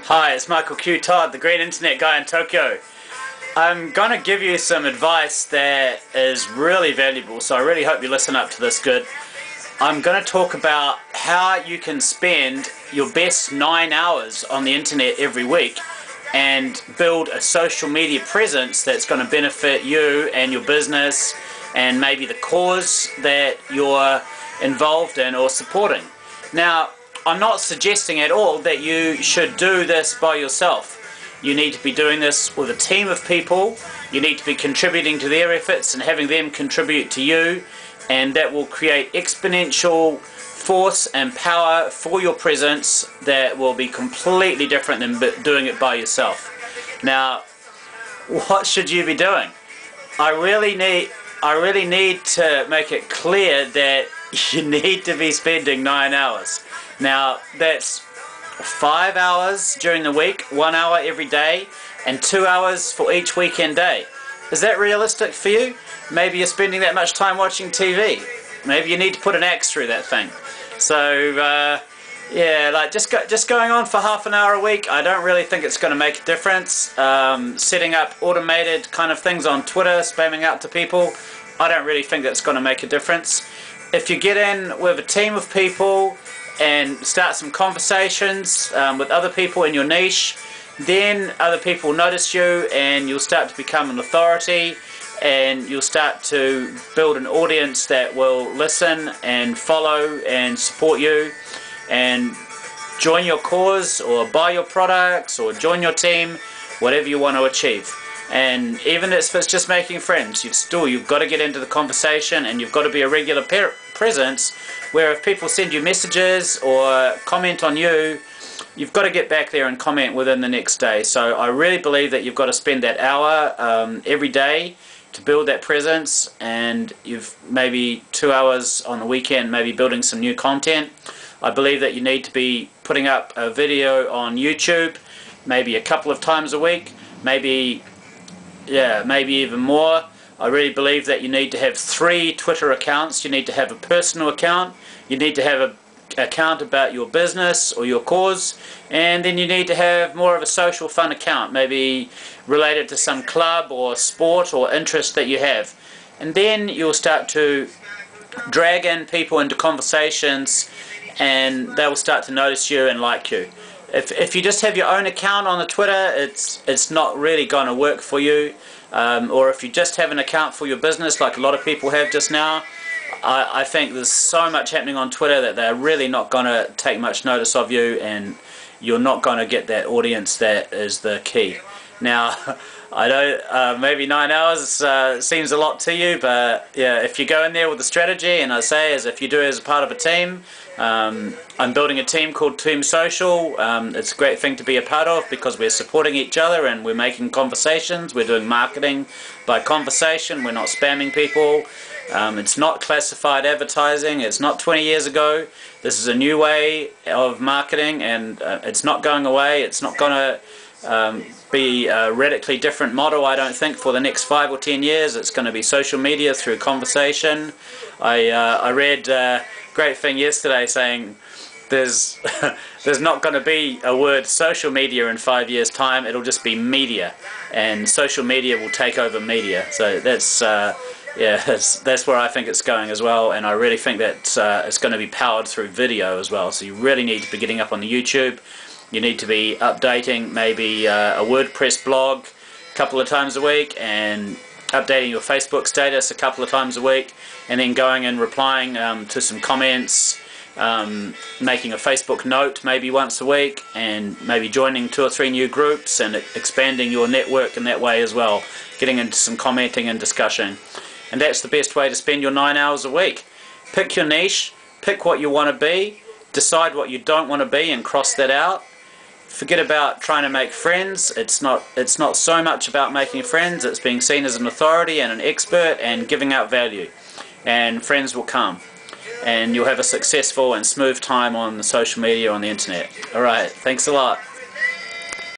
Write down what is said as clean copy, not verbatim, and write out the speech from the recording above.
Hi, it's Michael Q. Todd, the Green Internet Guy in Tokyo. I'm going to give you some advice that is really valuable, so I really hope you listen up to this good. I'm going to talk about how you can spend your best 9 hours on the internet every week and build a social media presence that's going to benefit you and your business and maybe the cause that you're involved in or supporting. Now, I'm not suggesting at all that you should do this by yourself. You need to be doing this with a team of people. You need to be contributing to their efforts and having them contribute to you, and that will create exponential force and power for your presence that will be completely different than doing it by yourself. Now, what should you be doing? I really need to make it clear that you need to be spending 9 hours. Now, that's 5 hours during the week, 1 hour every day, and 2 hours for each weekend day. Is that realistic for you? Maybe you're spending that much time watching TV. Maybe you need to put an axe through that thing. So, yeah, like just going on for half an hour a week, I don't really think it's going to make a difference. Setting up automated kind of things on Twitter, spamming out to people, I don't really think that's going to make a difference. If you get in with a team of people and start some conversations with other people in your niche, then other people will notice you and you'll start to become an authority, and you'll start to build an audience that will listen and follow and support you and join your cause or buy your products or join your team, whatever you want to achieve. And even if it's just making friends, you've got to get into the conversation, and you've got to be a regular presence where if people send you messages or comment on you, you've got to get back there and comment within the next day. So I really believe that you've got to spend that hour every day to build that presence, and you've maybe 2 hours on the weekend maybe building some new content. I believe that you need to be putting up a video on YouTube maybe a couple of times a week, maybe even more. I really believe that you need to have 3 Twitter accounts. You need to have a personal account, you need to have an account about your business or your cause, and then you need to have more of a social fun account, maybe related to some club or sport or interest that you have. And then you'll start to drag in people into conversations, and they will start to notice you and like you. If you just have your own account on the Twitter, it's not really going to work for you. Or if you just have an account for your business, like a lot of people have just now, I think there's so much happening on Twitter that they're really not going to take much notice of you, and you're not going to get that audience that is the key. Now, I know maybe 9 hours seems a lot to you, but yeah, if you go in there with a strategy, and I say as if you do it as a part of a team, I'm building a team called Team Social. It's a great thing to be a part of because we're supporting each other and we're making conversations. We're doing marketing by conversation. We're not spamming people. It's not classified advertising. It's not 20 years ago. This is a new way of marketing, and it's not going away. It's not going to be a radically different model, I don't think, for the next 5 or 10 years. It's going to be social media through conversation. I read a great thing yesterday saying there's not going to be a word social media in 5 years' time. It'll just be media, and social media will take over media. So that's that's where I think it's going as well, and I really think that it's going to be powered through video as well. So you really need to be getting up on the YouTube. You need to be updating maybe a WordPress blog a couple of times a week, and updating your Facebook status a couple of times a week, and then going and replying to some comments, making a Facebook note maybe once a week, and maybe joining 2 or 3 new groups and expanding your network in that way as well, getting into some commenting and discussion. And that's the best way to spend your 9 hours a week. Pick your niche, pick what you want to be, decide what you don't want to be and cross that out. Forget about trying to make friends. It's not so much about making friends. It's being seen as an authority and an expert and giving out value. And friends will come. And you'll have a successful and smooth time on the social media, on the internet. Alright, thanks a lot.